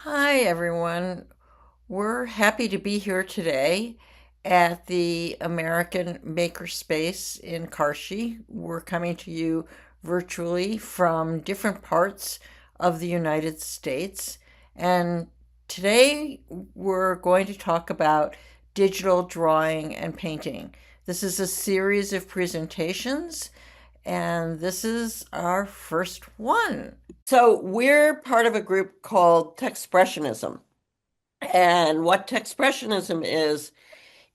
Hi, everyone. We're happy to be here today at the American Makerspace in Qarshi. We're coming to you virtually from different parts of the United States. And today we're going to talk about digital drawing and painting. This is a series of presentations, and this is our first one. So, we're part of a group called Techspressionism. And what Techspressionism is,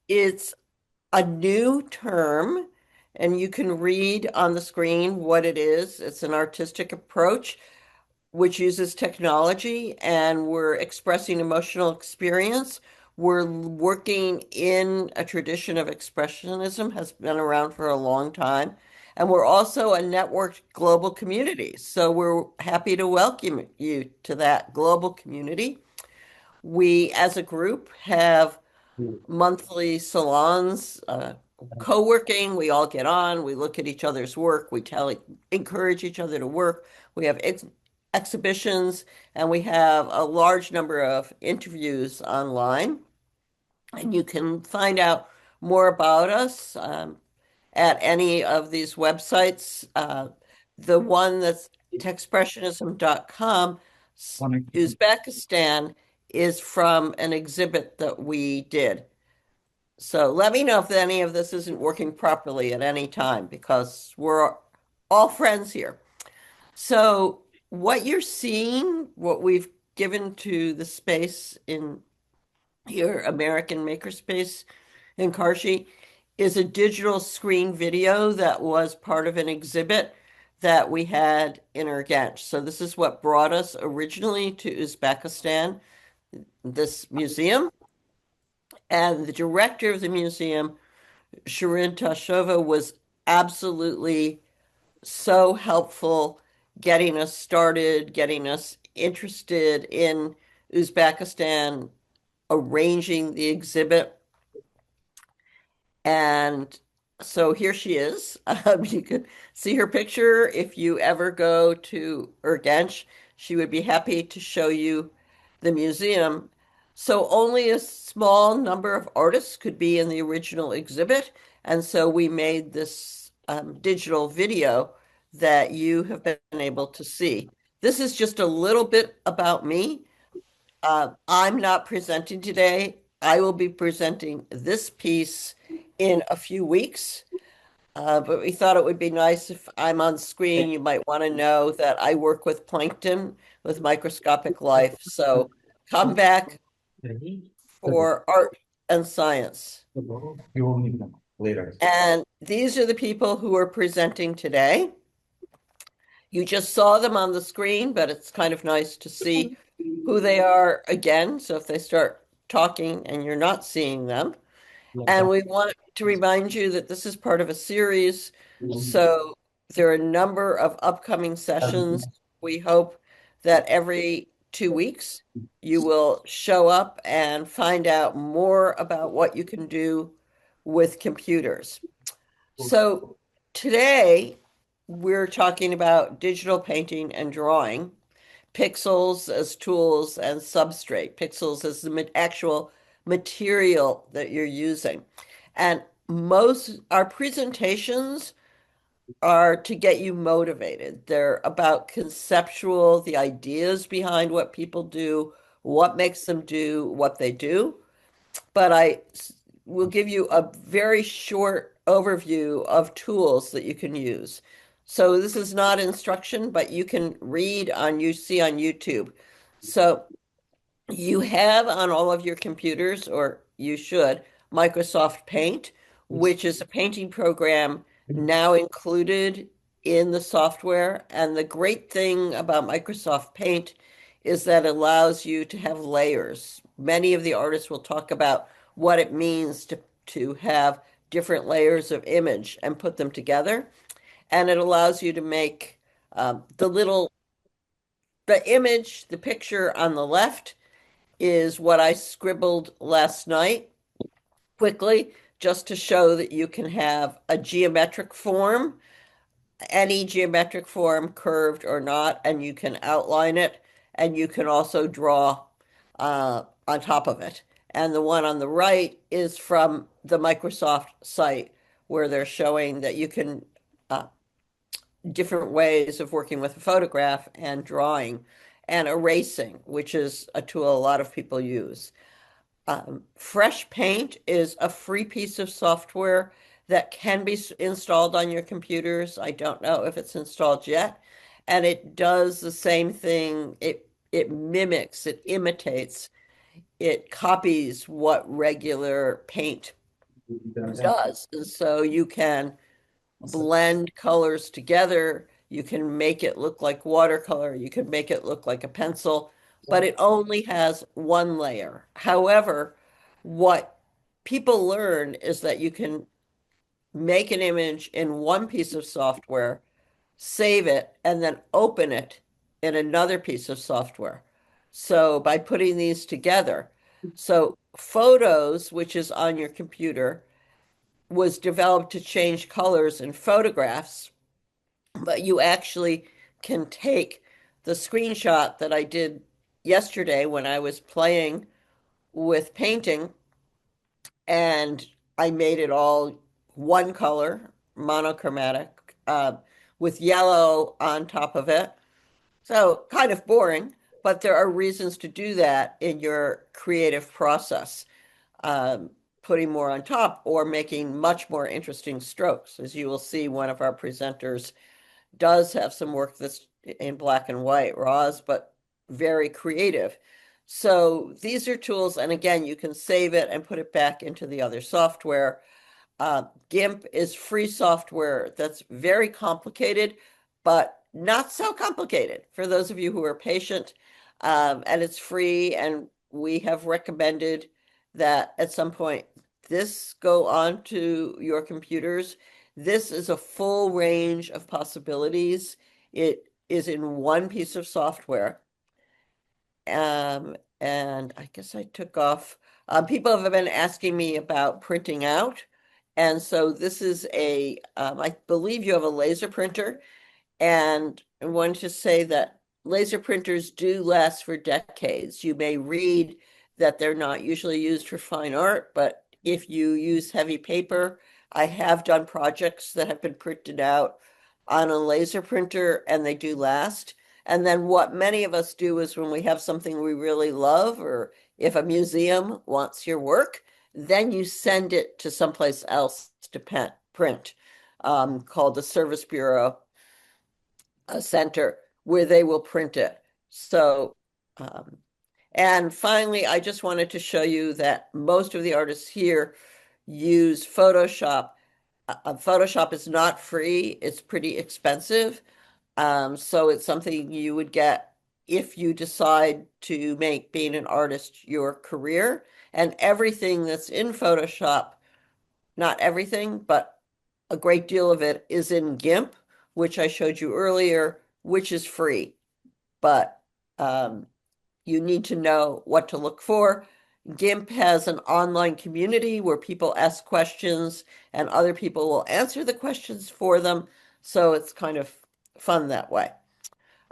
it's a new term, and you can read on the screen what it is. It's an artistic approach which uses technology, and we're expressing emotional experience. We're working in a tradition of expressionism, has been around for a long time. And we're also a networked global community. So we're happy to welcome you to that global community. We, as a group, have monthly salons, co-working. We all get on, we look at each other's work, encourage each other to work. We have exhibitions, and we have a large number of interviews online. And you can find out more about us at any of these websites. The one that's techspressionism.com, Uzbekistan, is from an exhibit that we did. So let me know if any of this isn't working properly at any time because we're all friends here. So what you're seeing, what we've given to the space in here, American Makerspace in Qarshi, is a digital screen video that was part of an exhibit that we had in Urgench. So this is what brought us originally to Uzbekistan, this museum. And the director of the museum, Shirin Tashova, was absolutely so helpful getting us started, getting us interested in Uzbekistan, arranging the exhibit. And so here she is. You can see her picture if you ever go to Urgench. She would be happy to show you the museum. So only a small number of artists could be in the original exhibit. And so we made this digital video that you have been able to see. This is just a little bit about me. I'm not presenting today. I will be presenting this piece in a few weeks. But we thought it would be nice if I'm on screen. You might want to know that I work with plankton with microscopic life. So come back for art and science. Later. And these are the people who are presenting today. You just saw them on the screen, but it's kind of nice to see who they are again. So if they start talking and you're not seeing them. And we want to remind you that this is part of a series. So there are a number of upcoming sessions. We hope that every 2 weeks you will show up and find out more about what you can do with computers. So today we're talking about digital painting and drawing, pixels as tools and substrate, pixels as the actual material that you're using. And most our presentations are to get you motivated. They're about conceptual, the ideas behind what people do, what makes them do what they do. But I will give you a very short overview of tools that you can use. So this is not instruction, but you can read on you see on YouTube. So you have on all of your computers, or you should, Microsoft Paint, which is a painting program now included in the software. And the great thing about Microsoft Paint is that it allows you to have layers. Many of the artists will talk about what it means to have different layers of image and put them together. And it allows you to make the image, the picture on the left is what I scribbled last night quickly, just to show that you can have a geometric form, any geometric form, curved or not, and you can outline it, and you can also draw on top of it. And the one on the right is from the Microsoft site where they're showing that you can uh, different ways of working with a photograph and drawing and erasing, which is a tool a lot of people use. Fresh Paint is a free piece of software that can be installed on your computers. I don't know if it's installed yet. And it does the same thing. It mimics, it imitates, it copies what regular paint does. And so you can blend colors together. You can make it look like watercolor. You can make it look like a pencil, but it only has one layer. However, what people learn is that you can make an image in one piece of software, save it, and then open it in another piece of software. So by putting these together, so Photos, which is on your computer, was developed to change colors in photographs, but you actually can take the screenshot that I did yesterday when I was playing with painting, and I made it all one color, monochromatic, with yellow on top of it. So kind of boring, but there are reasons to do that in your creative process, um, putting more on top or making much more interesting strokes. As you will see, one of our presenters does have some work that's in black and white, Roz, but very creative. So these are tools, and again, you can save it and put it back into the other software. GIMP is free software that's very complicated, but not so complicated for those of you who are patient. And it's free, and we have recommended that at some point this go on to your computers. This is a full range of possibilities. It is in one piece of software. And I guess I took off. People have been asking me about printing out. And so this is I believe you have a laser printer. And I wanted to say that laser printers do last for decades. You may read that they're not usually used for fine art, but if you use heavy paper, I have done projects that have been printed out on a laser printer and they do last. And then what many of us do is when we have something we really love, or if a museum wants your work, then you send it to someplace else to print, called the Service Bureau center, where they will print it. So, um, and finally, I just wanted to show you that most of the artists here use Photoshop. Photoshop is not free, it's pretty expensive. So it's something you would get if you decide to make being an artist your career. And everything that's in Photoshop, not everything, but a great deal of it is in GIMP, which I showed you earlier, which is free. But you need to know what to look for. GIMP has an online community where people ask questions and other people will answer the questions for them. So it's kind of fun that way.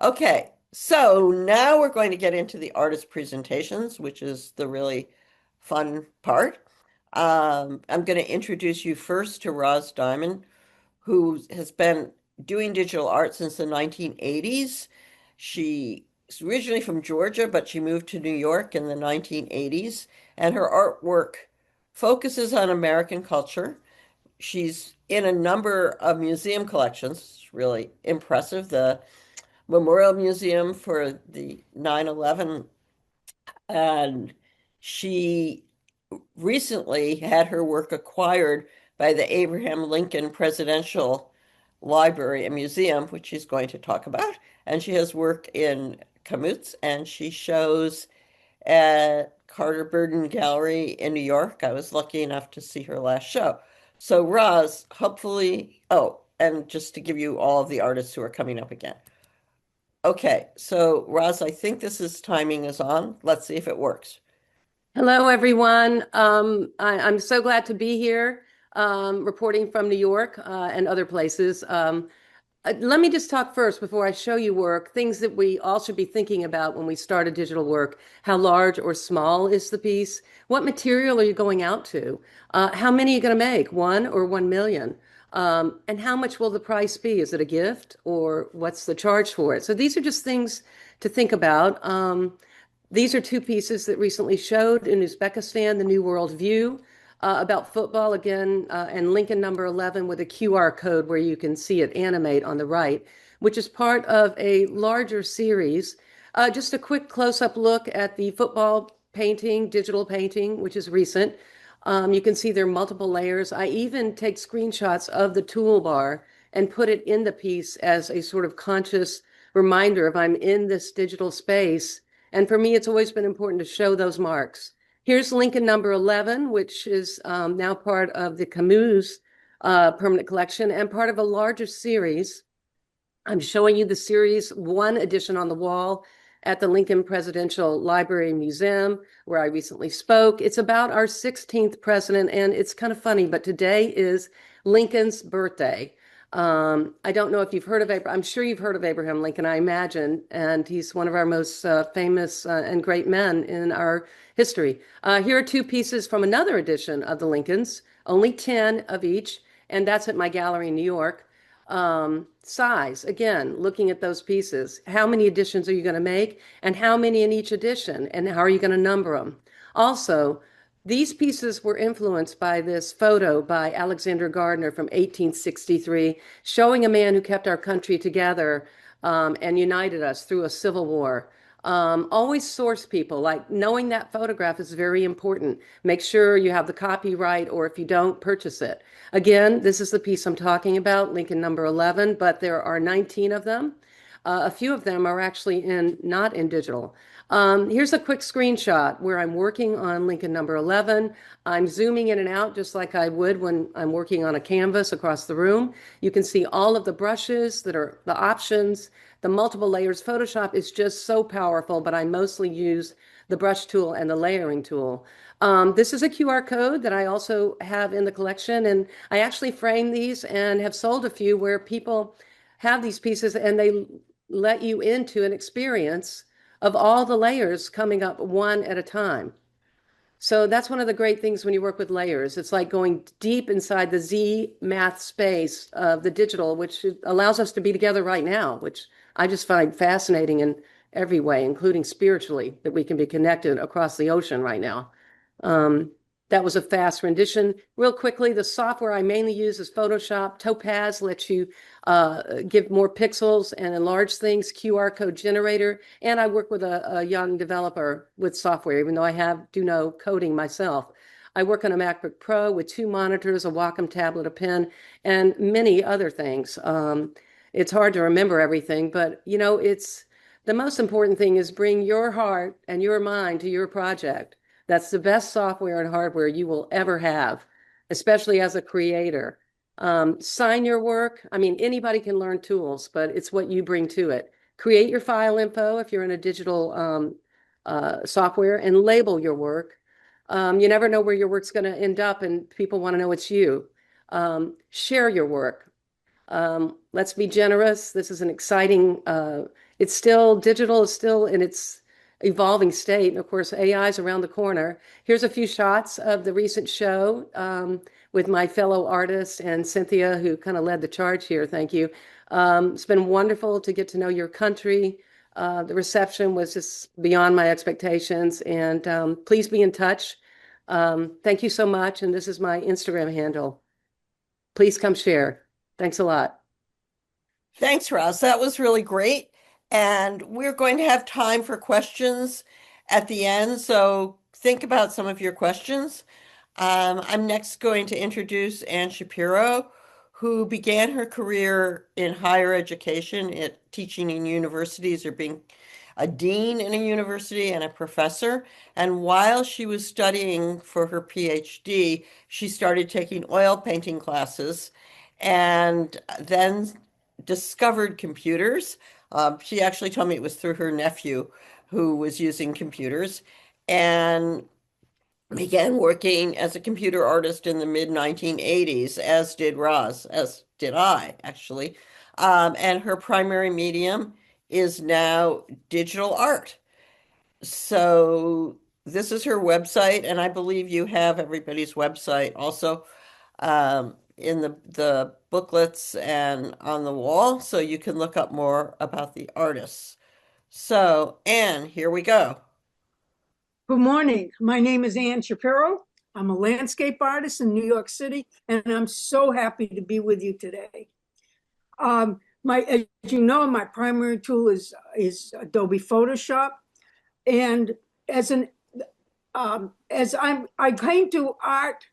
Okay, so now we're going to get into the artist presentations, which is the really fun part. I'm going to introduce you first to Roz Dimon, who has been doing digital art since the 1980s. She is originally from Georgia, but she moved to New York in the 1980s, and her artwork focuses on American culture. She's in a number of museum collections. It's really impressive. The Memorial Museum for the 9/11, and she recently had her work acquired by the Abraham Lincoln Presidential Library and Museum, which she's going to talk about. And she has work in Kamutz, and she shows at Carter Burden Gallery in New York. I was lucky enough to see her last show. So Roz, hopefully, oh, and just to give you all of the artists who are coming up again. Okay, so Roz, I think this is timing is on. Let's see if it works. Hello, everyone. I'm so glad to be here, reporting from New York and other places. Let me just talk first before I show you work, things that we all should be thinking about when we start a digital work. How large or small is the piece? What material are you going out to? How many are you going to make? 1 or 1 million? And how much will the price be? Is it a gift or what's the charge for it? So these are just things to think about. These are two pieces that recently showed in Uzbekistan, The New World View, about football again, and Lincoln number 11 with a QR code where you can see it animate on the right, which is part of a larger series. Just a quick close-up look at the football painting, digital painting, which is recent. You can see there are multiple layers. I even take screenshots of the toolbar and put it in the piece as a sort of conscious reminder of I'm in this digital space. And for me, it's always been important to show those marks. Here's Lincoln number 11, which is now part of the Camus permanent collection and part of a larger series. I'm showing you the series 1 edition on the wall at the Lincoln Presidential Library Museum, where I recently spoke. It's about our 16th president, and it's kind of funny, but today is Lincoln's birthday. I don't know if you've heard of Abraham. I'm sure you've heard of Abraham Lincoln, I imagine, and he's one of our most famous and great men in our history. Here are two pieces from another edition of the Lincolns, only 10 of each, and that's at my gallery in New York. Size, again, looking at those pieces. How many editions are you going to make, and how many in each edition, and how are you going to number them? Also, these pieces were influenced by this photo by Alexander Gardner from 1863, showing a man who kept our country together and united us through a civil war. Always source people, like knowing that photograph is very important. Make sure you have the copyright, or if you don't, purchase it. Again, this is the piece I'm talking about, Lincoln number 11, but there are 19 of them. A few of them are actually not in digital. Here's a quick screenshot where I'm working on Lincoln number 11. I'm zooming in and out just like I would when I'm working on a canvas across the room. You can see all of the brushes that are the options, the multiple layers. Photoshop is just so powerful, but I mostly use the brush tool and the layering tool. This is a QR code that I also have in the collection, and I actually frame these and have sold a few where people have these pieces and they let you into an experience of all the layers coming up one at a time. So that's one of the great things when you work with layers. It's like going deep inside the Z math space of the digital, which allows us to be together right now, which I just find fascinating in every way, including spiritually, that we can be connected across the ocean right now. That was a fast rendition. Real quickly, the software I mainly use is Photoshop. Topaz lets you give more pixels and enlarge things, QR code generator. And I work with a young developer with software, even though I do know coding myself. I work on a MacBook Pro with 2 monitors, a Wacom tablet, a pen, and many other things. It's hard to remember everything, but it's the most important thing is bring your heart and your mind to your project. That's the best software and hardware you will ever have, especially as a creator. Sign your work. I mean, anybody can learn tools, but it's what you bring to it. Create your file info if you're in a digital software, and label your work. You never know where your work's going to end up, and people want to know it's you. Share your work. Let's be generous. This is an exciting, it's still, digital is still in its evolving state. And of course, AI is around the corner. Here's a few shots of the recent show with my fellow artist and Cynthia, who kind of led the charge here. Thank you. It's been wonderful to get to know your country. The reception was just beyond my expectations. And please be in touch. Thank you so much. And this is my Instagram handle. Please come share. Thanks a lot. Thanks, Roz. That was really great. And we're going to have time for questions at the end, so think about some of your questions. I'm next going to introduce Anne Shapiro, who began her career in higher education, teaching in universities or being a dean in a university and a professor. And while she was studying for her PhD, she started taking oil painting classes and then discovered computers. She actually told me it was through her nephew who was using computers, and began working as a computer artist in the mid 1980s, as did Roz, as did I, actually. And her primary medium is now digital art. So this is her website, and I believe you have everybody's website also in the booklets and on the wall, so you can look up more about the artists. So, Anne, here we go. Good morning. My name is Ann Shapiro. I'm a landscape artist in New York City, and I'm so happy to be with you today. As you know, my primary tool is Adobe Photoshop, and I came to art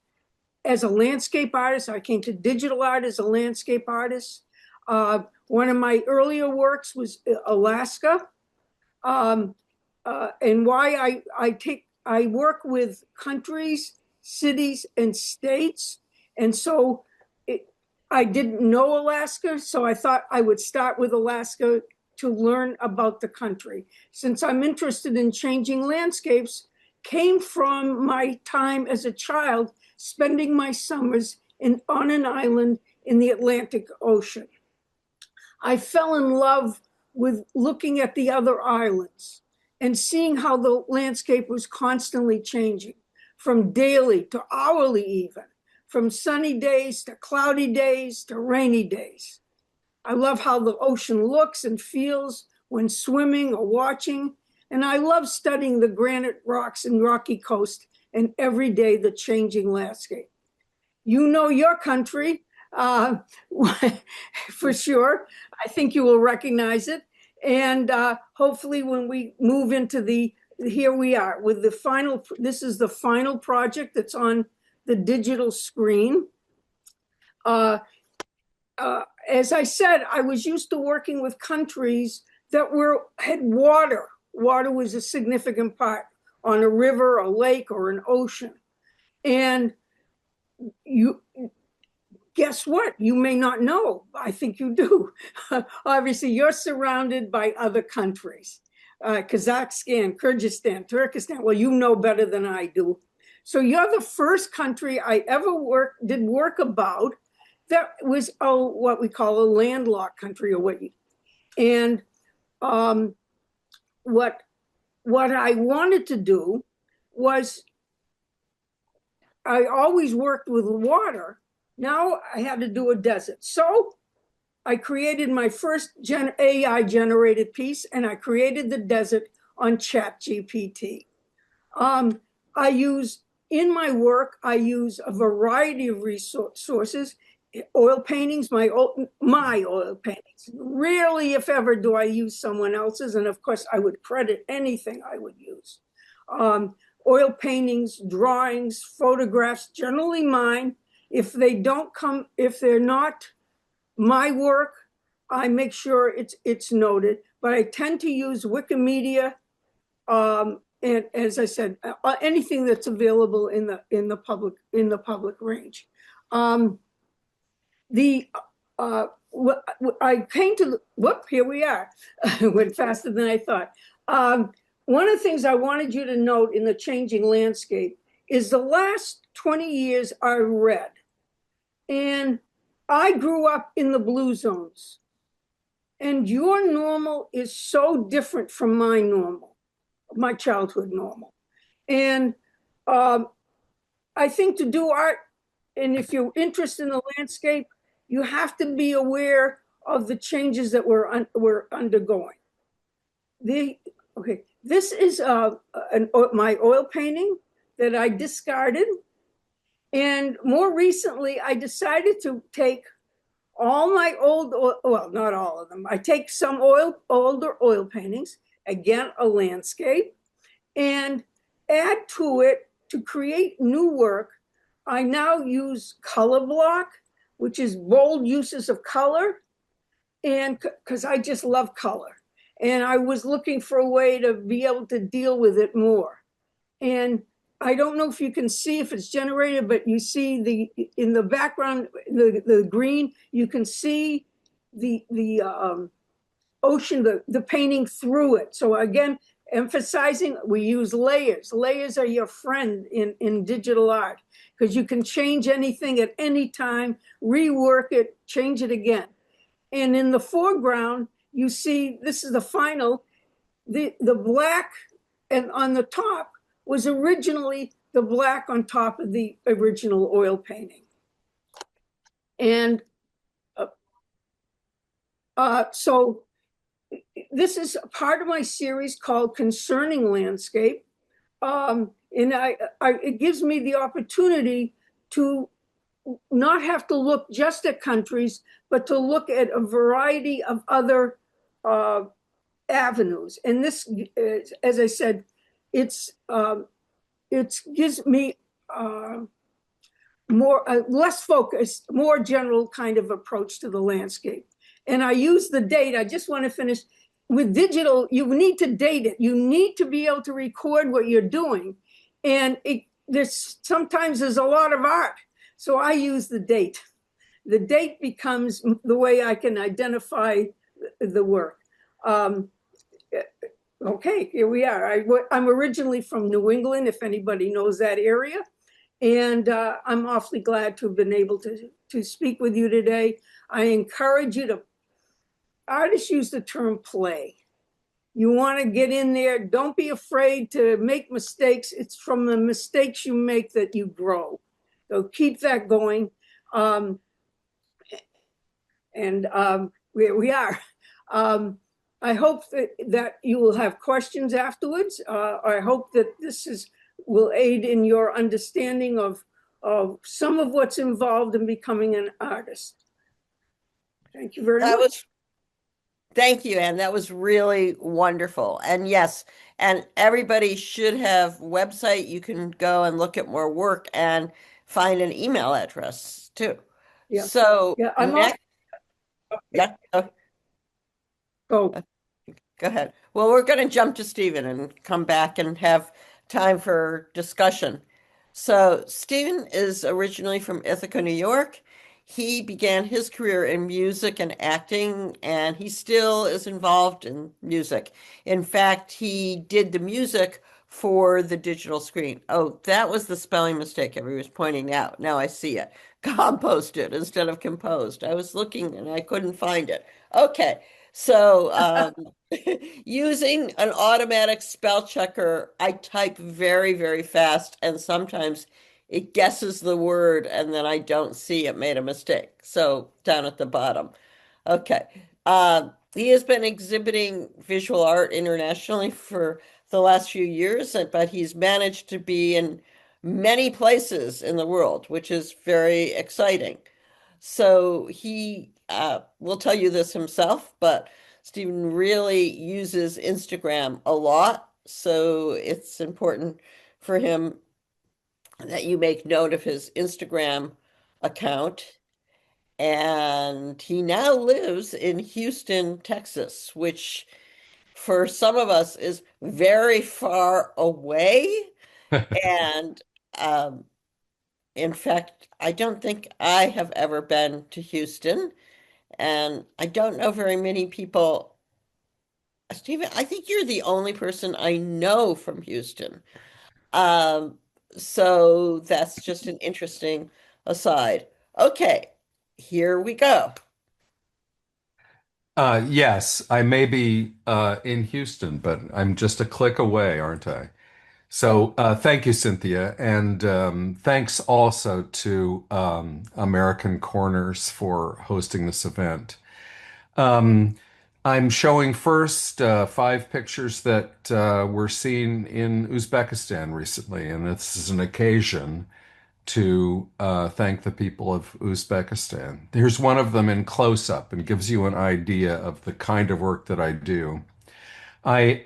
as a landscape artist. I came to digital art as a landscape artist. One of my earlier works was Alaska. And why I work with countries, cities, and states. And so I didn't know Alaska, so I thought I would start with Alaska to learn about the country. Since I'm interested in changing landscapes, came from my time as a child, spending my summers on an island in the Atlantic Ocean. I fell in love with looking at the other islands and seeing how the landscape was constantly changing, from daily to hourly even, from sunny days to cloudy days to rainy days. I love how the ocean looks and feels when swimming or watching, and I love studying the granite rocks and rocky coast and every day the changing landscape. You know your country, for sure. I think you will recognize it. And hopefully when we move into here we are with this is the final project that's on the digital screen. As I said, I was used to working with countries that had water. Water was a significant part on a river, a lake, or an ocean. And guess what? You may not know. I think you do. Obviously, you're surrounded by other countries. Kazakhstan, Kyrgyzstan, Turkestan. Well, you know better than I do. So you're the first country I ever did work about that was what we call a landlocked country. And what I wanted to do was, I always worked with water. Now I had to do a desert. So I created my first AI generated piece, and I created the desert on ChatGPT. In my work, I use a variety of resources, oil paintings, my oil paintings. Rarely, if ever, do I use someone else's. And of course, I would credit anything I would use. Oil paintings, drawings, photographs, generally mine. If they're not my work, I make sure it's noted. But I tend to use Wikimedia, and as I said, anything that's available in the public range. Here we are. Went faster than I thought. One of the things I wanted you to note in the changing landscape is the last 20 years I read. And I grew up in the blue zones. And your normal is so different from my normal, my childhood normal. And I think to do art, and if you're interested in the landscape, you have to be aware of the changes that we're undergoing. This is my oil painting that I discarded. And more recently, I decided to take all my not all of them. I take some older oil paintings, again, a landscape, and add to it to create new work. I now use color block, which is bold uses of color, and because I just love color. And I was looking for a way to be able to deal with it more. And I don't know if you can see if it's generated, but you see in the background, the green, you can see the ocean, the painting through it. So again, emphasizing, we use layers. Layers are your friend in digital art, because you can change anything at any time, rework it, change it again. And in the foreground, you see, this is the final, the black and on the top was originally the black on top of the original oil painting. And so this is part of my series called Concerning Landscape. And it gives me the opportunity to not have to look just at countries, but to look at a variety of other avenues. And this, as I said, it gives me less focused, more general kind of approach to the landscape. And I use the date. I just want to finish with digital. You need to date it. You need to be able to record what you're doing. And sometimes there's a lot of art. So I use the date. The date becomes the way I can identify the work. Okay, here we are. I'm originally from New England, if anybody knows that area. And I'm awfully glad to have been able to speak with you today. I encourage you to, artists use the term play. You want to get in there. Don't be afraid to make mistakes. It's from the mistakes you make that you grow. So keep that going. Where we are. I hope that you will have questions afterwards. I hope that this will aid in your understanding of some of what's involved in becoming an artist. Thank you very much. Thank you, Anne. That was really wonderful. And yes, and everybody should have a website. You can go and look at more work and find an email address too. Yeah. So Yeah, I'm next, yeah. Go ahead. Well, we're going to jump to Stephen and come back and have time for discussion. So Stephen is originally from Ithaca, New York. He began his career in music and acting, and he still is involved in music. In fact, he did the music for the digital screen. Oh, that was the spelling mistake everyone was pointing out. Now I see it. Composted instead of composed. I was looking and I couldn't find it. Okay, so using an automatic spell checker, I type very, very fast, and sometimes it guesses the word and then I don't see it made a mistake. So down at the bottom. Okay. He has been exhibiting visual art internationally for the last few years, but he's managed to be in many places in the world, which is very exciting. So he will tell you this himself, but Stephen really uses Instagram a lot. So it's important for him that you make note of his Instagram account. And he now lives in Houston, Texas, which for some of us is very far away. And in fact, I don't think I have ever been to Houston. And I don't know very many people. Stephen, I think you're the only person I know from Houston. Um, so that's just an interesting aside. Okay, here we go. Yes, I may be in Houston, but I'm just a click away, aren't I? So thank you, Cynthia, and thanks also to American Corners for hosting this event. Um, I'm showing first 5 pictures that were seen in Uzbekistan recently, and this is an occasion to thank the people of Uzbekistan. Here's one of them in close-up and gives you an idea of the kind of work that I do. I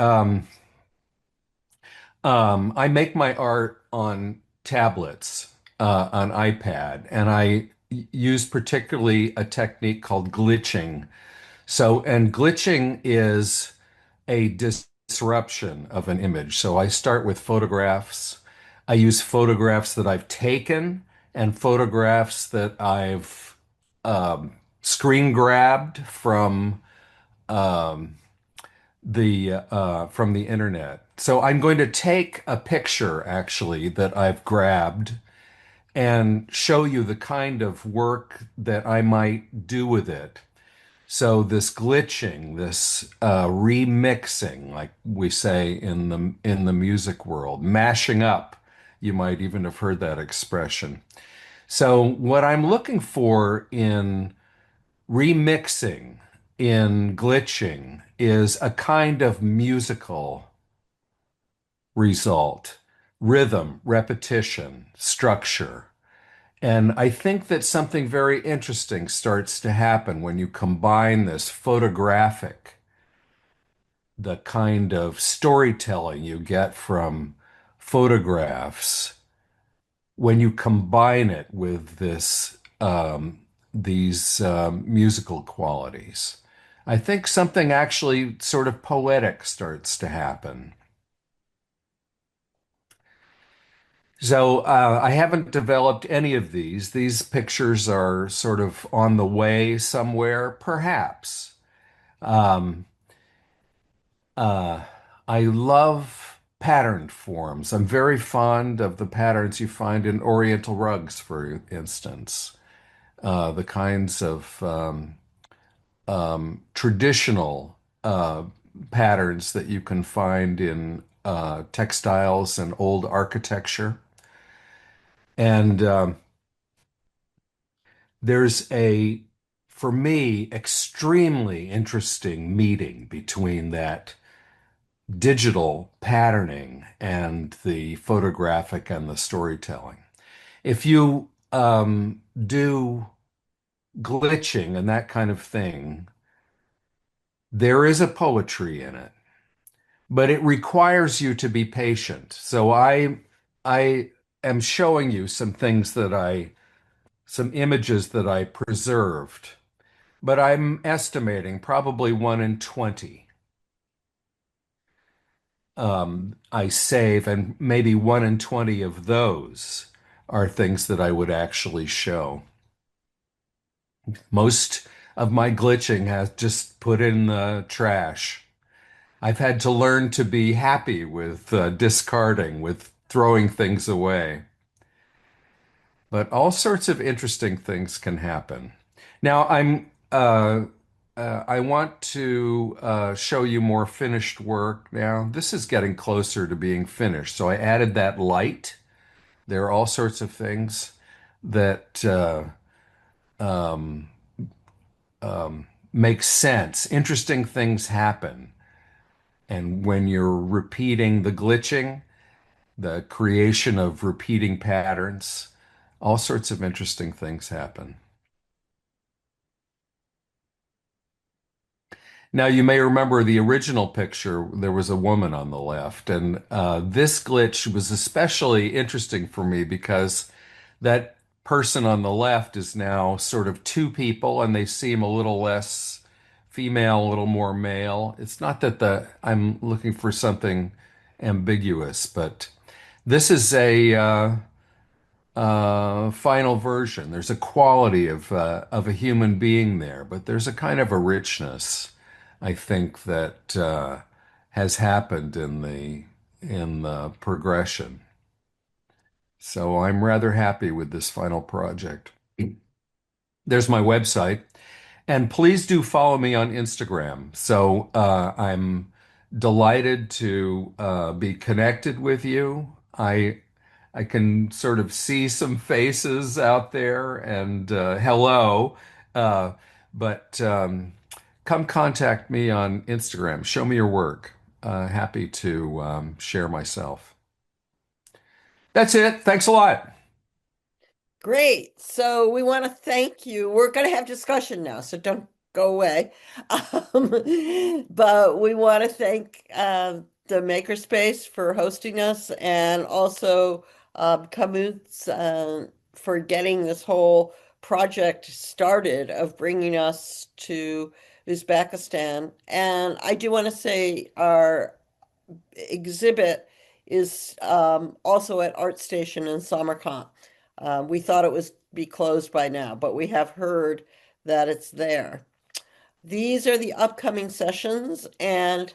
I make my art on tablets, on iPad, and I use particularly a technique called glitching. And glitching is a disruption of an image. So I start with photographs. I use photographs that I've taken and photographs that I've screen grabbed um, from the internet. So I'm going to take a picture actually that I've grabbed and show you the kind of work that I might do with it. So this glitching, this remixing, like we say in the music world, mashing up, you might even have heard that expression. So what I'm looking for in remixing, in glitching, is a kind of musical result, rhythm, repetition, structure. And I think that something very interesting starts to happen when you combine this photographic, the kind of storytelling you get from photographs, when you combine it with these musical qualities. I think something actually sort of poetic starts to happen. So I haven't developed any of these. These pictures are sort of on the way somewhere, perhaps. Um, uh, I love patterned forms. I'm very fond of the patterns you find in Oriental rugs, for instance, the kinds of traditional patterns that you can find in textiles and old architecture. And there's for me, extremely interesting meeting between that digital patterning and the photographic and the storytelling. If you do glitching and that kind of thing, there is a poetry in it, but it requires you to be patient. So I am showing you some images that I preserved, but I'm estimating probably 1 in 20. I save, and maybe 1 in 20 of those are things that I would actually show. Most of my glitching has just put in the trash. I've had to learn to be happy with discarding, with throwing things away. But all sorts of interesting things can happen. Now, I want to show you more finished work now. This is getting closer to being finished. So I added that light. There are all sorts of things that make sense. Interesting things happen. And when you're repeating the glitching, the creation of repeating patterns, all sorts of interesting things happen. Now, you may remember the original picture, there was a woman on the left, and this glitch was especially interesting for me because that person on the left is now sort of two people, and they seem a little less female, a little more male. It's not that I'm looking for something ambiguous, but this is a final version. There's a quality of a human being there, but there's a kind of a richness, I think, that has happened in the progression. So I'm rather happy with this final project. There's my website. And please do follow me on Instagram. So I'm delighted to be connected with you. I can sort of see some faces out there and hello. Uh, but come contact me on Instagram. Show me your work. Happy to share myself. That's it. Thanks a lot. Great. So we want to thank you. We're going to have discussion now, so don't go away. But we want to thank the Makerspace for hosting us and also Kamut's for getting this whole project started of bringing us to Uzbekistan. And I do want to say our exhibit is also at Art Station in Samarkand. We thought it was be closed by now, but we have heard that it's there. These are the upcoming sessions and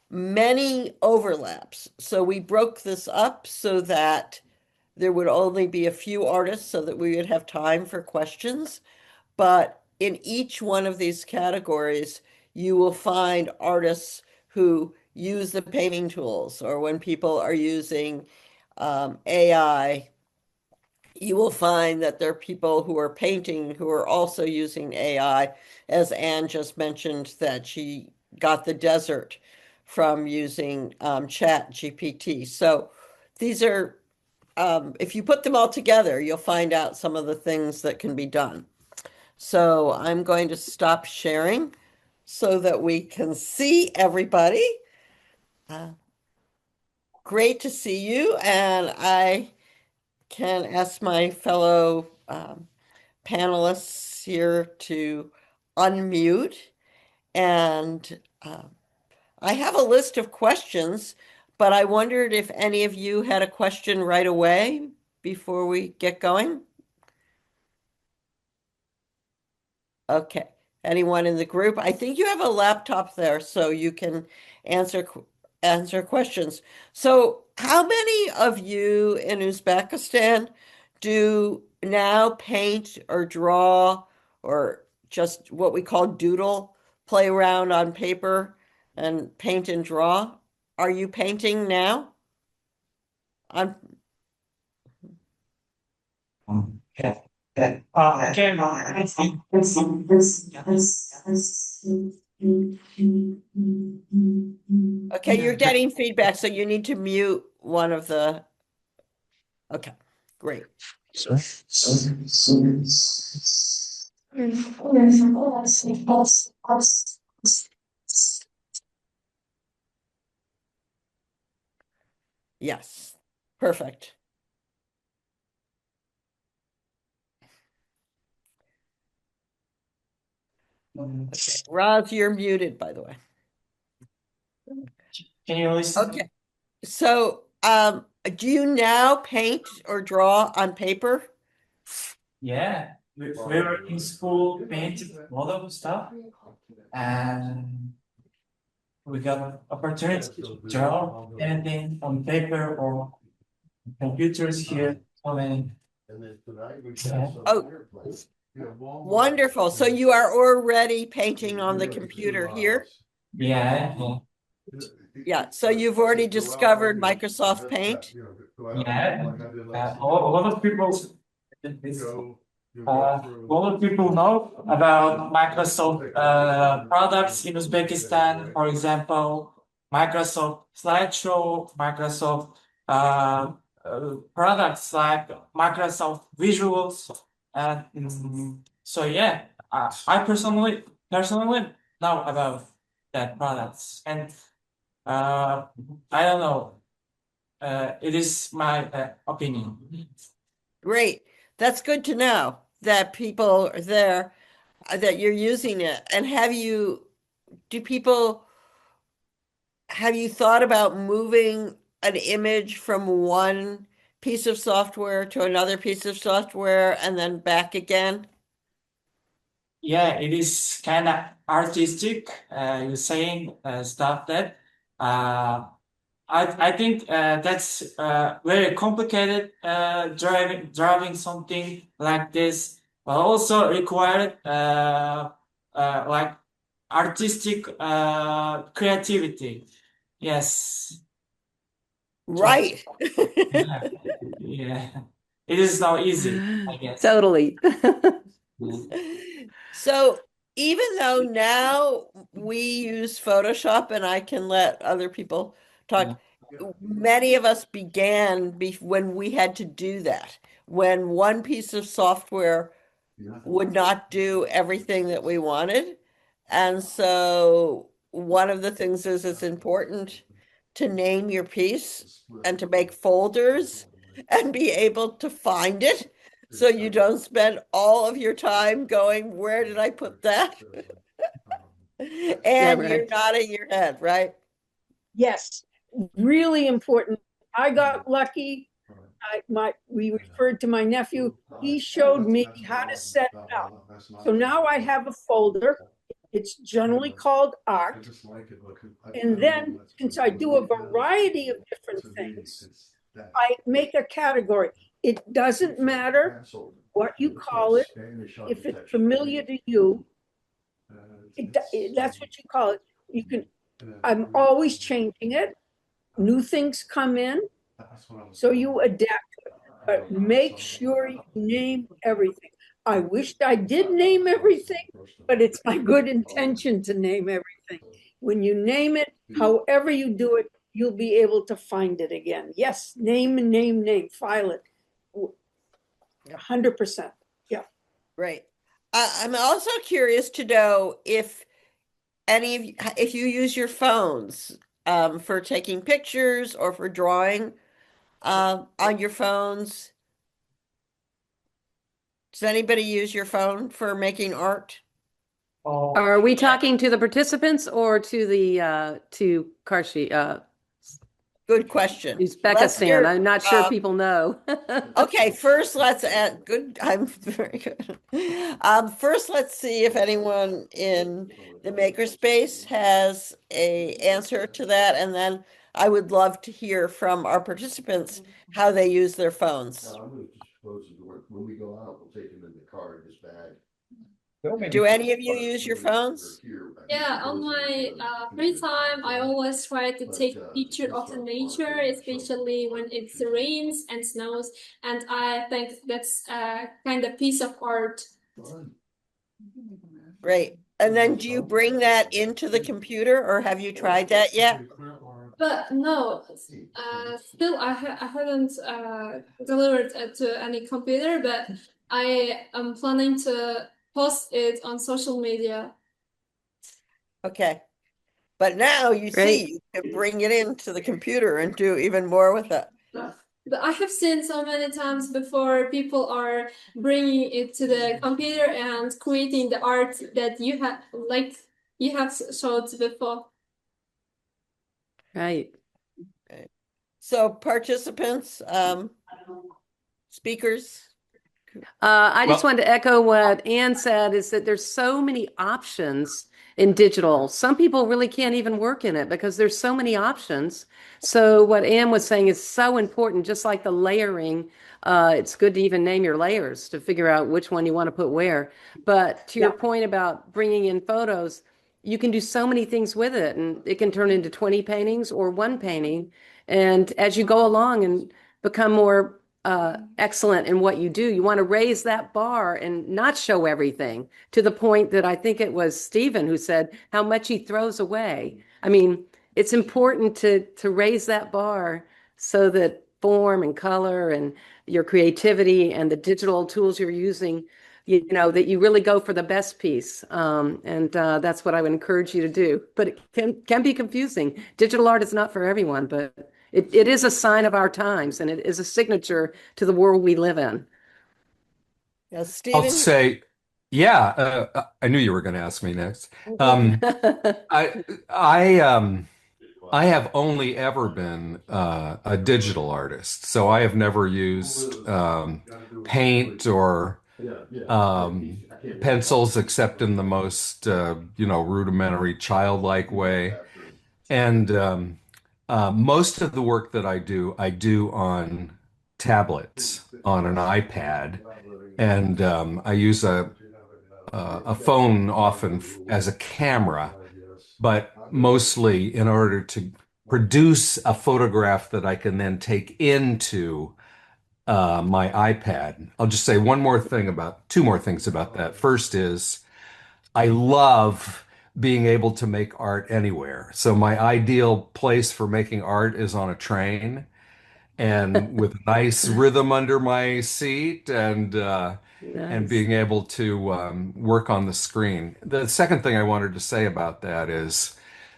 many overlaps. So we broke this up so that there would only be a few artists so that we would have time for questions. But in each one of these categories, you will find artists who use the painting tools, or when people are using AI, you will find that there are people who are painting who are also using AI, as Anne just mentioned that she got the desert from using Chat GPT. So these are, if you put them all together, you'll find out some of the things that can be done. So I'm going to stop sharing so that we can see everybody. Great to see you, and I can ask my fellow panelists here to unmute. And I have a list of questions, but I wondered if any of you had a question right away before we get going. Okay. Anyone in the group? I think you have a laptop there so you can answer questions. So, how many of you in Uzbekistan do now paint or draw or just what we call doodle, play around on paper and paint and draw? Are you painting now? On Yeah. Okay. Okay, you're getting feedback, so you need to mute one of the. Okay, great. Yes, perfect. Okay, Roz, you're muted, by the way. Can you listen? Okay, so do you now paint or draw on paper? Yeah, we were in school painting a lot of stuff, and we got opportunity to draw anything on paper or computers here. So many. Oh, wonderful. So you are already painting on the computer here? Yeah, Yeah, so you've already discovered Microsoft Paint? yeah. A lot of people. A lot of people know about Microsoft products in Uzbekistan, for example, Microsoft Slideshow, Microsoft products like Microsoft Visuals, and so yeah, I personally know about that products, and I don't know, it is my opinion. Great. That's good to know that people are there, that you're using it. And have you thought about moving an image from one piece of software to another piece of software and then back again? Yeah, it is kind of artistic. You're saying stuff that I think that's very complicated. Driving something like this, but also required like artistic creativity. Yes. Right. Yeah, it is not easy, I guess. Totally. So even though now we use Photoshop and I can let other people talk, many of us began when we had to do that, when one piece of software would not do everything that we wanted. And so one of the things is it's important to name your piece and to make folders and be able to find it so you don't spend all of your time going, where did I put that? And you're right. nodding your head, right? Yes, really important. I got lucky. We referred to my nephew. He showed me how to set it up. So now I have a folder. It's generally called art. And then, since I do a variety of different things, I make a category. It doesn't matter what you call it. If it's familiar to you, that's what you call it. You can, I'm always changing it. New things come in, so you adapt to it. But make sure you name everything. I wished I did name everything, but it's my good intention to name everything. When you name it, however you do it, you'll be able to find it again. Yes, name, file it. 100%. Yeah. Right. I'm also curious to know if any of you, if you use your phones for taking pictures or for drawing on your phones. Does anybody use your phone for making art? Are we talking to the participants or to the to Qarshi, Good question. Let's Uzbekistan? hear, I'm not sure people know. okay, first let's add good. I'm very good. First, let's see if anyone in the Makerspace has a answer to that, and then I would love to hear from our participants how they use their phones. I'm gonna just close the door. When we go out, we'll take him in the car in his bag. Do any of you use your phones? Yeah, on my free time, I always try to take picture of the nature, especially when it rains and snows, and I think that's a kind of piece of art. Great. And then do you bring that into the computer, or have you tried that yet? But no, still I haven't delivered it to any computer, but I am planning to post it on social media. Okay. But now you Great. see, you can bring it into the computer and do even more with it. But I have seen so many times before people are bringing it to the computer and creating the art that you have, like you have showed before. Right. So participants, speakers. I just Well- wanted to echo what Ann said, is that there's so many options in digital. Some people really can't even work in it because there's so many options. So what Ann was saying is so important, just like the layering. It's good to even name your layers to figure out which one you want to put where. But to your point about bringing in photos, you can do so many things with it, and it can turn into 20 paintings or one painting. And as you go along and become more excellent in what you do, you want to raise that bar and not show everything, to the point that I think it was Stephen who said how much he throws away. I mean, it's important to raise that bar so that form and color and your creativity and the digital tools you're using, you know, that you really go for the best piece. And that's what I would encourage you to do. But it can be confusing. Digital art is not for everyone, but it is a sign of our times, and it is a signature to the world we live in. Yeah, I'll Stephen. say, yeah, I knew you were going to ask me next. I have only ever been a digital artist, so I have never used paint or pencils except in the most rudimentary childlike way. And most of the work that I do on tablets, on an iPad, and I use a phone often as a camera, but mostly in order to produce a photograph that I can then take into my iPad. I'll just say two more things about that. First is I love being able to make art anywhere. So my ideal place for making art is on a train, and with nice rhythm under my seat, and Nice. being able to work on the screen. The second thing I wanted to say about that is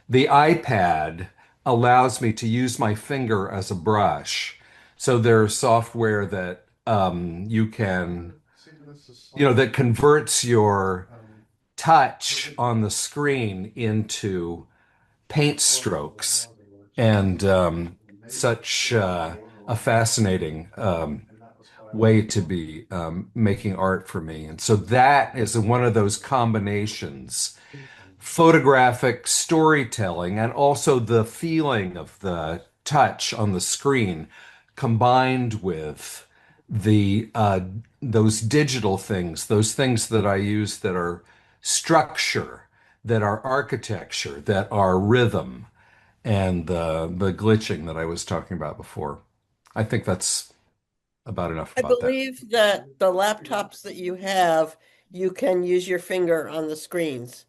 the iPad allows me to use my finger as a brush. So there's software that that converts your touch on the screen into paint strokes, and such a fascinating way to be making art for me. And so that is one of those combinations: photographic storytelling and also the feeling of the touch on the screen, combined with the those digital things, those things that I use that are structure, that are architecture, that are rhythm, and the glitching that I was talking about before. I think that's about enough I about that. believe that the laptops that you have, you can use your finger on the screens.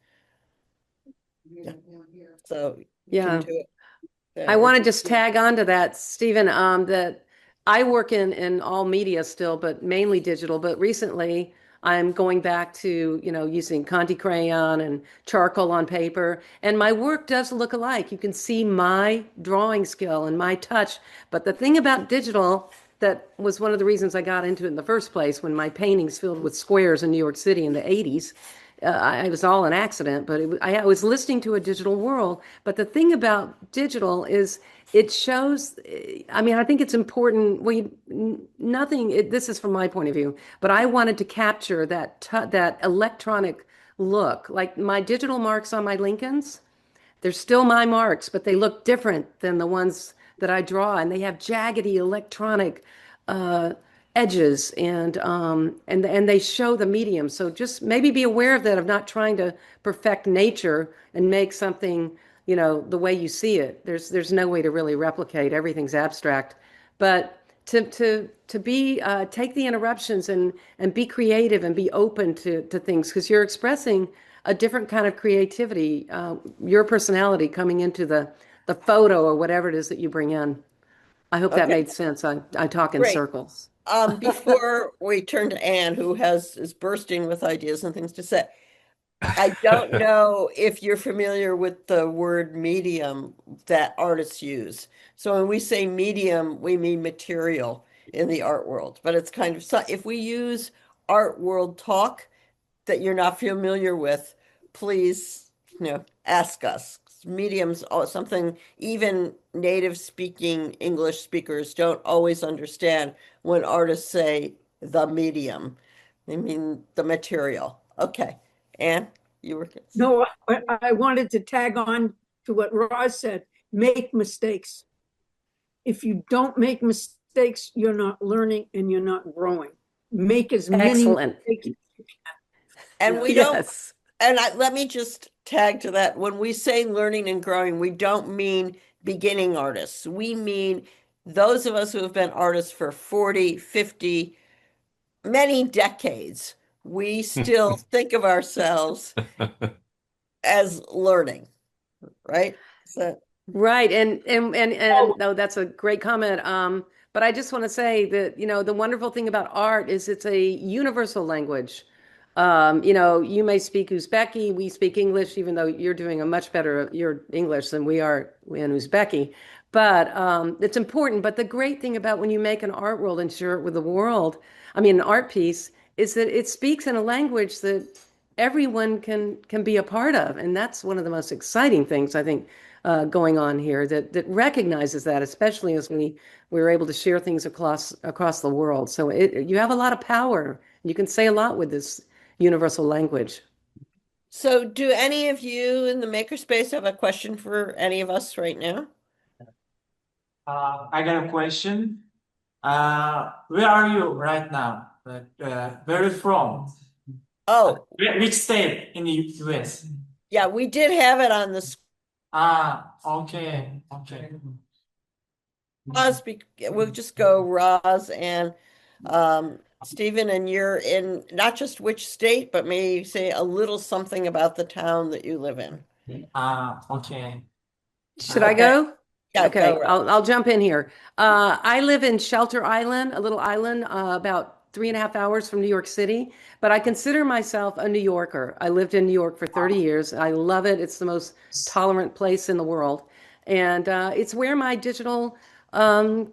So you can Yeah. do it I there. want to just tag on to that, Stephen, that I work in all media still, but mainly digital. But recently I'm going back to, using Conti crayon and charcoal on paper. And my work does look alike. You can see my drawing skill and my touch. But the thing about digital that was one of the reasons I got into it in the first place when my paintings filled with squares in New York City in the 80s. It was all an accident, but I was listening to a digital world. But the thing about digital is it shows, I mean, I think it's important. This is from my point of view, but I wanted to capture that electronic look, like my digital marks on my Lincolns. They're still my marks, but they look different than the ones that I draw, and they have jaggedy electronic uh, edges, and they show the medium. So just maybe be aware of that, of not trying to perfect nature and make something, the way you see it. There's no way to really replicate. Everything's abstract, but to be take the interruptions and be creative and be open to things because you're expressing a different kind of creativity, your personality coming into the photo or whatever it is that you bring in. I hope that Okay, made sense. I talk in great. circles. Before we turn to Anne, who is bursting with ideas and things to say, I don't know if you're familiar with the word medium that artists use. So when we say medium, we mean material in the art world, but it's kind of if we use art world talk that you're not familiar with, please, ask us. Mediums, something even native speaking English speakers don't always understand when artists say the medium. They mean the material. Okay. Anne, you were. No, I wanted to tag on to what Roz said, make mistakes. If you don't make mistakes, you're not learning and you're not growing. Make as many Excellent. mistakes. And we don't, Yes. and let me just tag to that. When we say learning and growing, we don't mean beginning artists. We mean those of us who have been artists for 40, 50, many decades. We still think of ourselves as learning, right? So, Right. And no, that's a great comment. But I just want to say that, the wonderful thing about art is it's a universal language. You may speak Uzbeki, we speak English, even though you're doing a much better your English than we are in Uzbeki. But it's important. But the great thing about when you make an art world and share it with the world, I mean, an art piece, is that it speaks in a language that everyone can be a part of, and that's one of the most exciting things I think going on here that recognizes that, especially as we're able to share things across the world. So you have a lot of power. You can say a lot with this universal language. so do any of you in the Makerspace have a question for any of us right now? I got a question. Where are you right now? Where are you from? Oh, Which state in the US? yeah, we did have it on the Okay, okay. Roz. We'll just go Roz and Stephen, and you're in not just which state, but maybe say a little something about the town that you live in. Okay. Should I Okay. go? Yeah, go Okay, Roz. I'll jump in here. I live in Shelter Island, a little island about 3.5 hours from New York City, but I consider myself a New Yorker. I lived in New York for 30 years. I love it. It's the most tolerant place in the world. And it's where um,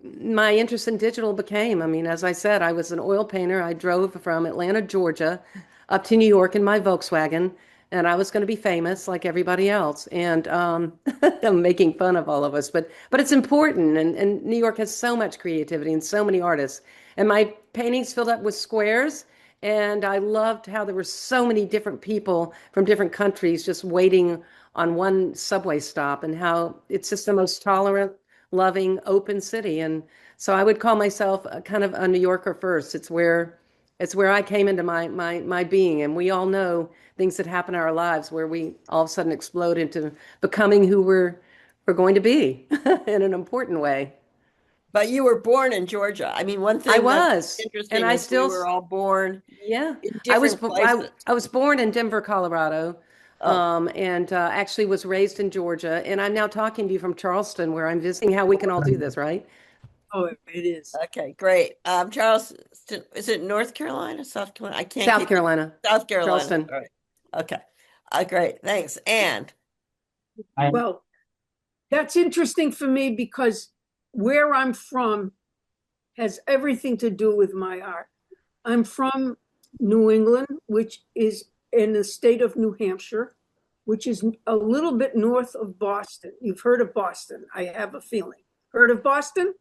my interest in digital became. I mean, as I said, I was an oil painter. I drove from Atlanta, Georgia, up to New York in my Volkswagen, and I was going to be famous like everybody else. And I'm making fun of all of us, but it's important. And New York has so much creativity and so many artists. And my paintings filled up with squares. And I loved how there were so many different people from different countries just waiting on one subway stop, and how it's just the most tolerant, loving, open city. And so I would call myself a kind of a New Yorker first. It's where I came into my being. And we all know things that happen in our lives where we all of a sudden explode into becoming who we're going to be in an important way. But you were born in Georgia. I mean, one I thing that's was, and interesting I is we still, were all born yeah, in I was different places. I was born in Denver, Colorado, Oh, and actually was raised in Georgia. And I'm now talking to you from Charleston, where I'm visiting how we can all do this, right? Oh, it is. okay, great. Charles, is it North Carolina, South Carolina? I can't South keep it. Carolina, South Carolina. Charleston. All right. Okay. Great. Thanks. And I, Well, that's interesting for me because where I'm from has everything to do with my art. I'm from New England, which is in the state of New Hampshire, which is a little bit north of Boston. You've heard of Boston, I have a feeling. Heard of Boston?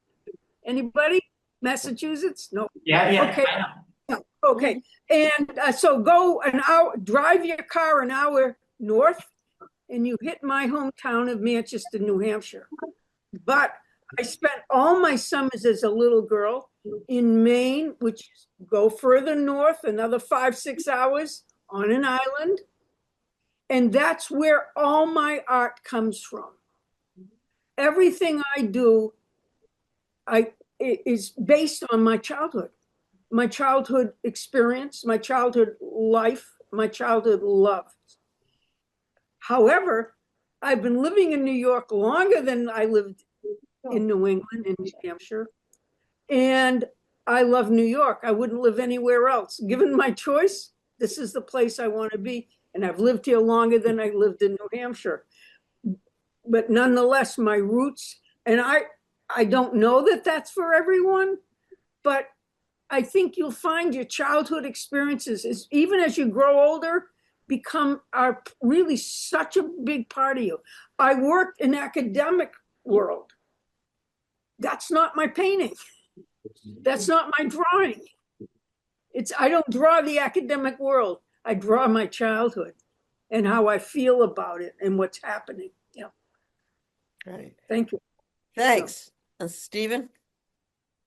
Anybody? Massachusetts? No. yeah, yeah, Okay. I know. Okay. And so go an hour, drive your car an hour north, and you hit my hometown of Manchester, New Hampshire. But I spent all my summers as a little girl in Maine, which go further north, another 5, 6 hours on an island. And that's where all my art comes from. Everything I do is based on my childhood experience, my childhood life, my childhood love. However, I've been living in New York longer than I lived in New England, in New Hampshire. And I love New York. I wouldn't live anywhere else. Given my choice, this is the place I want to be. And I've lived here longer than I lived in New Hampshire. But nonetheless, my roots, and I don't know that that's for everyone, but I think you'll find your childhood experiences, even as you grow older, are really such a big part of you. I worked in academic world. That's not my painting. That's not my drawing. I don't draw the academic world. I draw my childhood and how I feel about it and what's happening. Yeah. right. Thank you. Thanks. And Stephen?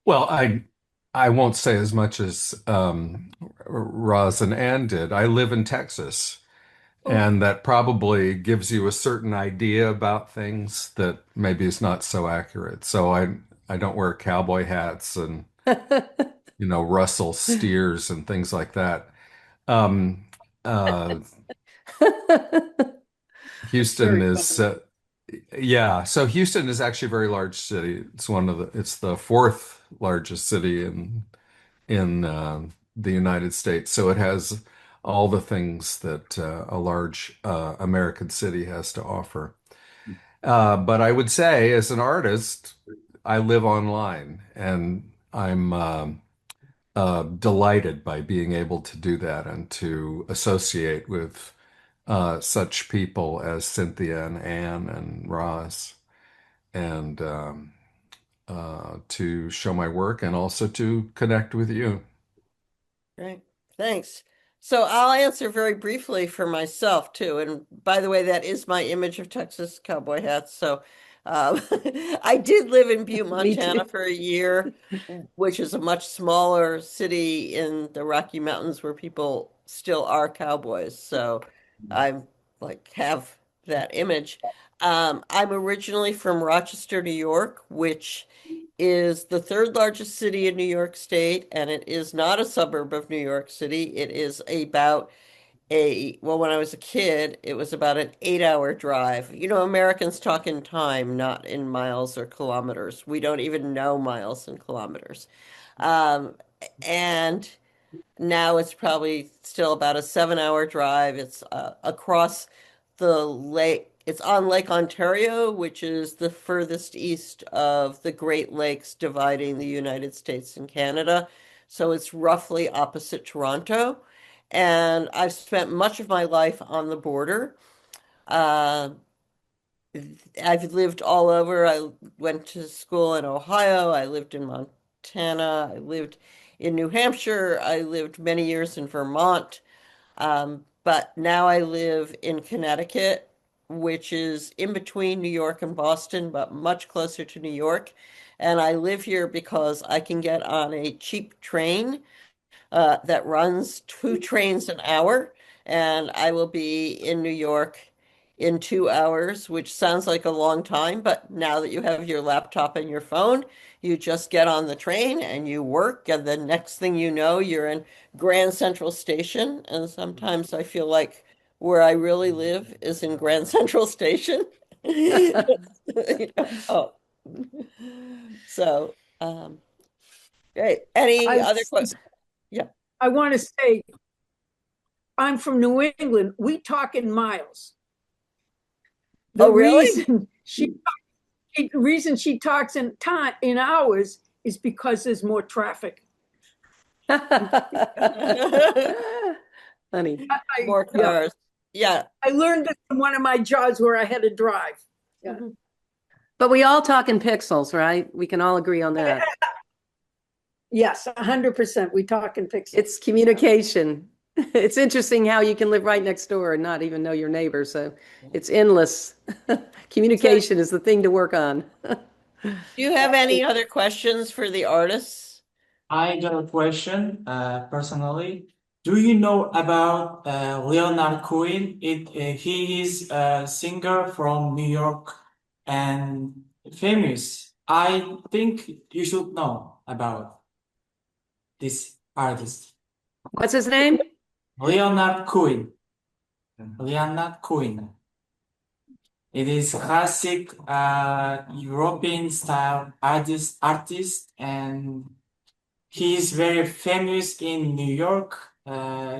Well, I won't say as much as Roz and Ann did. I live in Texas, and that probably gives you a certain idea about things that maybe is not so accurate. So I don't wear cowboy hats and Russell steers and things like that. Um, uh, Houston Very is yeah. So Houston is actually a very large city. It's the fourth largest city in the United States. So it has all the things that a large American city has to offer. But I would say, as an artist, I live online, and I'm delighted by being able to do that and to associate with such people as Cynthia and Anne and Roz, and to show my work and also to connect with you. Great. Thanks. So I'll answer very briefly for myself too. And by the way, that is my image of Texas cowboy hats. So I did live in Butte, Me Montana too. for a year, which is a much smaller city in the Rocky Mountains where people still are cowboys. So I'm like have that image. I'm originally from Rochester, New York, which is the third largest city in New York State, and it is not a suburb of New York City. It is about well, when I was a kid, it was about an 8 hour drive. Americans talk in time, not in miles or kilometers. We don't even know miles and kilometers. Um, and now it's probably still about a 7 hour drive. It's across the lake. It's on Lake Ontario, which is the furthest east of the Great Lakes dividing the United States and Canada. So it's roughly opposite Toronto. And I've spent much of my life on the border. Uh, I've lived all over. I went to school in Ohio. I lived in Montana. I lived in New Hampshire. I lived many years in Vermont. But now I live in Connecticut, which is in between New York and Boston, but much closer to New York. And I live here because I can get on a cheap train that runs 2 trains an hour, and I will be in New York in 2 hours, which sounds like a long time, but now that you have your laptop and your phone, you just get on the train and you work, and the next thing you know, you're in Grand Central Station. And sometimes I feel like where I really live is in Grand Central Station. Oh, so great. Any I, other questions? Yeah. I want to say, I'm from New England. We talk in miles. The Oh, really? reason she talks in hours is because there's more traffic. Funny. More Yeah, cars. Yeah. I learned this in one of my jobs where I had to drive. Yeah. But we all talk in pixels, right? We can all agree on that. Yes, 100%. We talk in pixels. It's communication. It's interesting how you can live right next door and not even know your neighbor. So it's endless. Communication is the thing to work on. Do you have any other questions for the artists? I got a question, personally. Do you know about Leonard Cohen? He is a singer from New York and famous. I think you should know about this artist. What's his name? Leonard Cohen. Leonard Cohen. It is classic European style artist, and he is very famous in New York.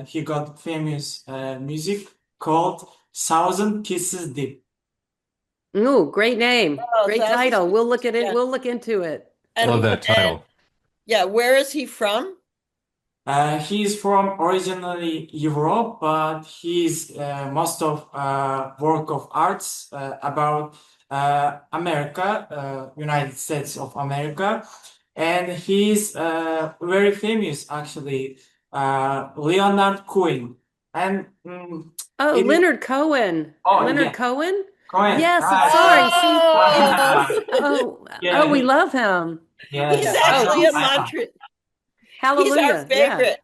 He got famous music called Thousand Kisses Deep. Ooh, great name. Oh, Great Thousand title. We'll look at it. Yeah. We'll look into it. Love that title. Yeah, where is he from? He is from originally Europe, but he's most of work of arts about America, United States of America, and he's very famous actually, Leonard Cohen, and Oh, it is Leonard Cohen. Leonard yeah, Cohen? Cohen. Yes, Right. sorry. See, Oh, Yeah, we love him. yes, he's I know, actually a I know. Montreal. He's our Hallelujah. Yeah. favorite.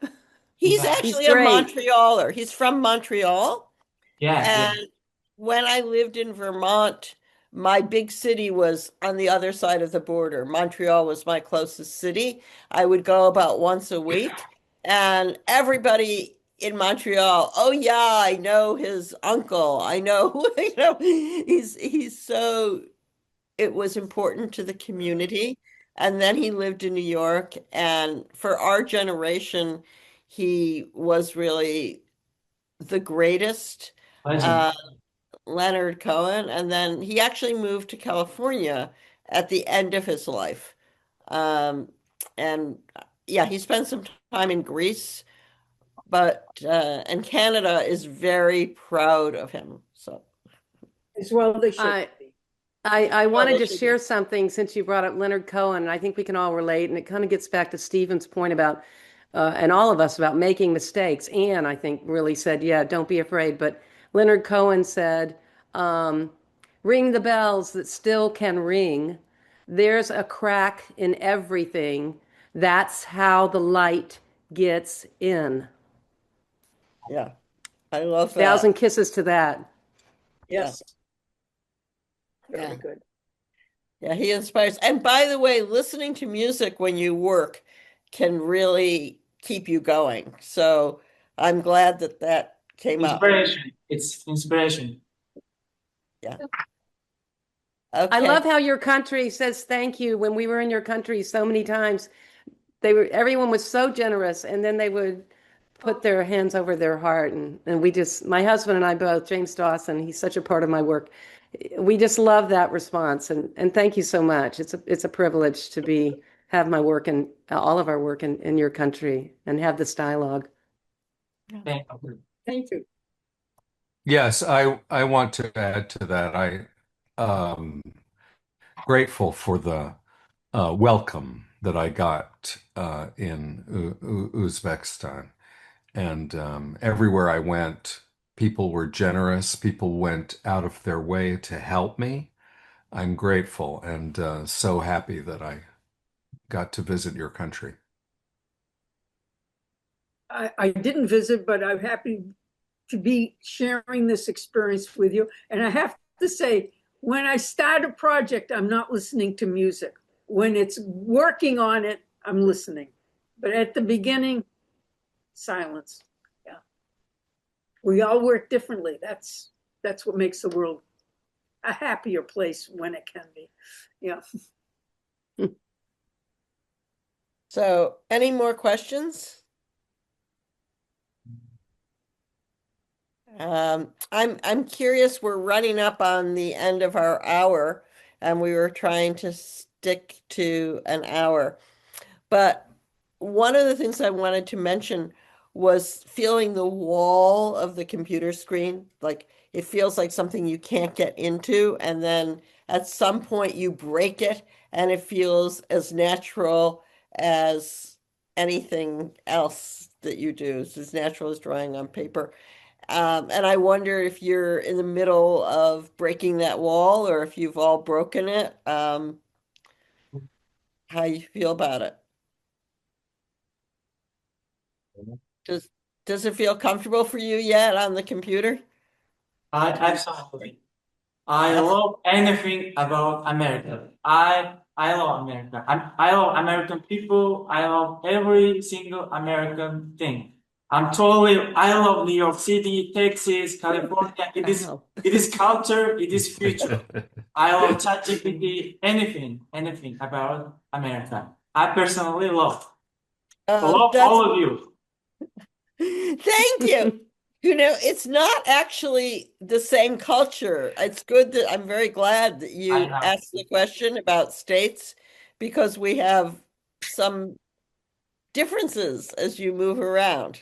He's Yeah, He's actually a great. Montrealer. He's from Montreal. yeah. And when I lived in Vermont, my big city was on the other side of the border. Montreal was my closest city. I would go about once a week, and everybody in Montreal, oh yeah, I know his uncle. I know, he's so it was important to the community. And then he lived in New York, and for our generation, he was really the greatest. Legend. Uh, Leonard Cohen, and then he actually moved to California at the end of his life. Um, and yeah, he spent some time in Greece, but and Canada is very proud of him. So, As well, they should. I well, wanted they to should share be. something since you brought up Leonard Cohen, and I think we can all relate, and it kind of gets back to Stephen's point about, and all of us about making mistakes. Anne, I think, really said, yeah, don't be afraid. But Leonard Cohen said, ring the bells that still can ring. There's a crack in everything. That's how the light gets in. Yeah, I love that. 1,000 kisses to that. Yes. Yeah. Very good. Yeah, he inspires. And by the way, listening to music when you work can really keep you going. So I'm glad that that came up. Inspiration. It's inspiration. Yeah. I Okay. love how your country says thank you. When we were in your country so many times, everyone was so generous, and then they would put their hands over their heart, and we just, my husband and I both, James Dawson, he's such a part of my work. We just love that response, and thank you so much. It's a privilege to have my work and all of our work in your country and have this dialogue. Thank you. Thank you. Yes, I want to add to that. Grateful for the welcome that I got in Uzbekistan, and everywhere I went, People were generous. People went out of their way to help me. I'm grateful and so happy that I got to visit your country. I didn't visit, but I'm happy to be sharing this experience with you. And I have to say, when I start a project, I'm not listening to music. When it's working on it, I'm listening. But at the beginning, silence. Yeah. We all work differently. That's what makes the world a happier place when it can be. Yeah. So, any more questions? I'm curious, we're running up on the end of our hour, and we were trying to stick to an hour. But one of the things I wanted to mention was feeling the wall of the computer screen. Like it feels like something you can't get into, and then at some point you break it, and it feels as natural as anything else that you do. It's as natural as drawing on paper. And I wonder if you're in the middle of breaking that wall or if you've all broken it, how you feel about it. Does does it feel comfortable for you yet on the computer? Absolutely. I Yes. love anything about America. I love America. I love American people. I love every single American thing. I love New York City, Texas, California. Wow. It is culture. It is future. I love ChatGPT. Anything about America. I personally love. I love That's all of you. Thank you. You know, it's not actually the same culture. It's good that I'm very glad that I you know. asked the question about states because we have some differences as you move around.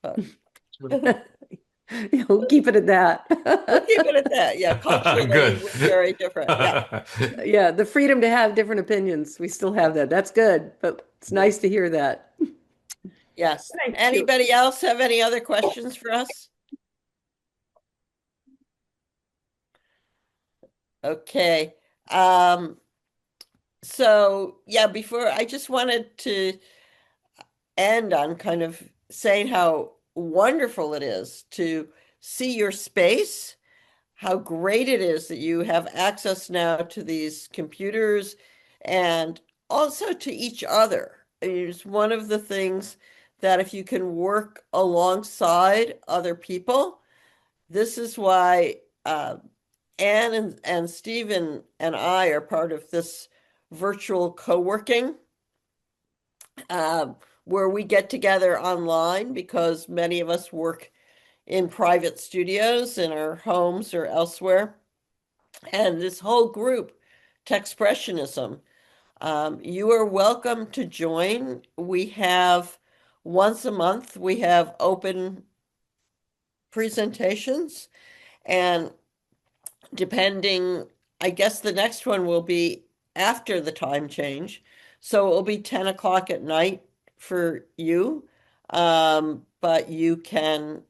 But We'll keep it at that. we'll keep it at that. Yeah, culturally, Good. we're very different. Yeah. Yeah, the freedom to have different opinions. We still have that. That's good, but it's nice to hear that. Yes. Thank you. Anybody else have any other questions for us? Okay. So yeah, before I just wanted to end on kind of saying how wonderful it is to see your space, how great it is that you have access now to these computers and also to each other. It's one of the things that if you can work alongside other people, this is why Anne and Stephen and I are part of this virtual co-working where we get together online because many of us work in private studios in our homes or elsewhere. And this whole group, Techspressionism, you are welcome to join. We have once a month, we have open presentations, and depending, I guess the next one will be after the time change. So it will be 10 o'clock at night for you. But you can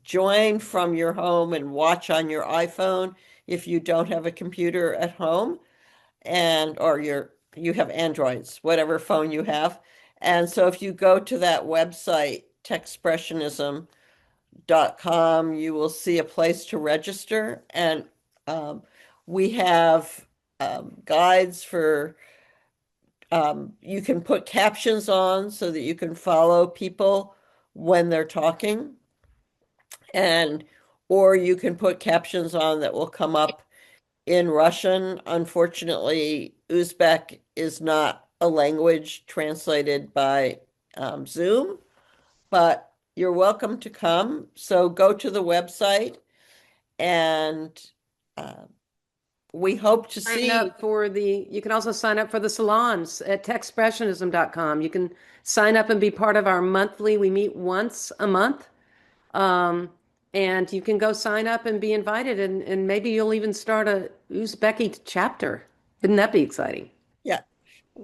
join from your home and watch on your iPhone if you don't have a computer at home and or you have Androids, whatever phone you have. And so if you go to that website, techspressionism.com, you will see a place to register. And um, we have guides for you can put captions on so that you can follow people when they're talking. And or you can put captions on that will come up in Russian. Unfortunately, Uzbek is not a language translated by Zoom, but you're welcome to come. So go to the website and uh, we hope to Sign see. up for you can also sign up for the salons at techspressionism.com. You can sign up and be part of our monthly, we meet once a month. Um, and you can go sign up and be invited, and maybe you'll even start a Uzbeki chapter. Wouldn't that be exciting? Yeah,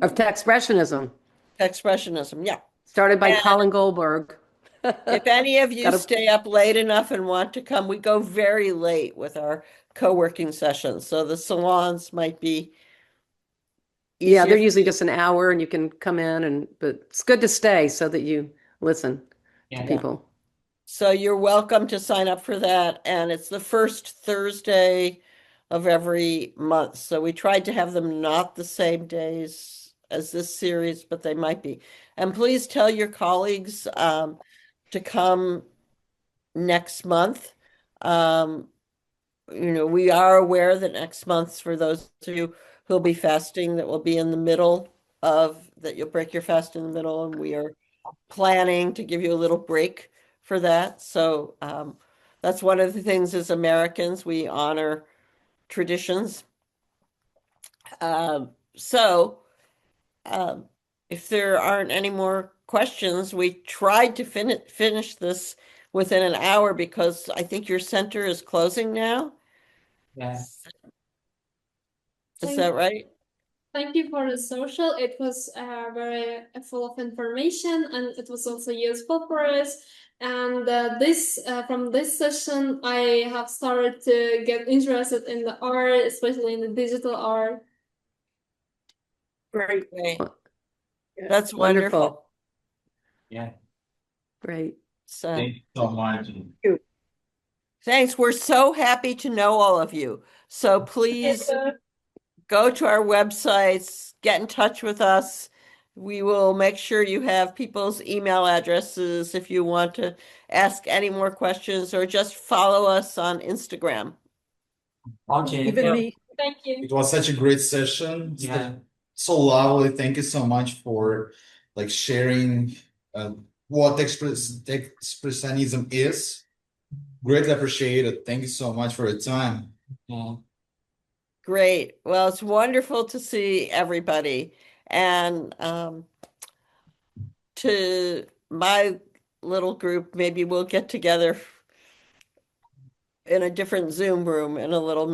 Of Techspressionism, expressionism. Yeah. started by And Colin Goldberg. If any of you Gotta- stay up late enough and want to come, we go very late with our co-working sessions. So the salons might be Yeah, they're easier. usually just an hour and you can come in but it's good to stay so that you listen to Yeah. people. So you're welcome to sign up for that. And it's the first Thursday of every month. So we tried to have them not the same days as this series, but they might be. And please tell your colleagues to come next month. We are aware that next month, for those of you who'll be fasting, that will be in the middle that you'll break your fast in the middle, and we are planning to give you a little break for that. So that's one of the things as Americans, we honor traditions. So if there aren't any more questions, we tried to finish this within an hour because I think your center is closing now. Yeah. Is that right? Thank you for the social. It was very full of information and it was also useful for us. And from this session, I have started to get interested in the art, especially in the digital art. Great. Great. That's Wonderful. wonderful. Yeah. Great. So Thank you so much. thanks. We're so happy to know all of you. So please go to our websites, get in touch with us. We will make sure you have people's email addresses if you want to ask any more questions or just follow us on Instagram. Okay. Even Yeah. me. Thank you. It was such a great session. Yeah. So lovely. Thank you so much for like sharing what Techspressionism is. Greatly appreciated. Thank you so much for your time. Yeah. Great. Well, it's wonderful to see everybody. And to my little group, maybe we'll get together in a different Zoom room in a little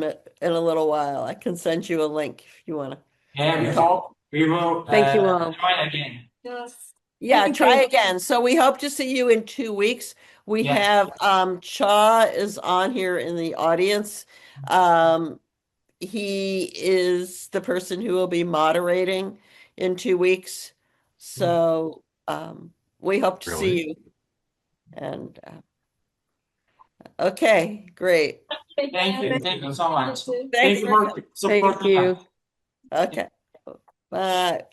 while. I can send you a link if you want to. Yeah, we will Thank you all. try again. Yes. Yeah, Thank try you. again. So we hope to see you in 2 weeks. We Yeah. have Cha is on here in the audience. He is the person who will be moderating in 2 weeks. So we hope to see you. And okay, great. Thank you. Thank you so much. You too. Thank you for Thank supporting you. us. Okay. Bye.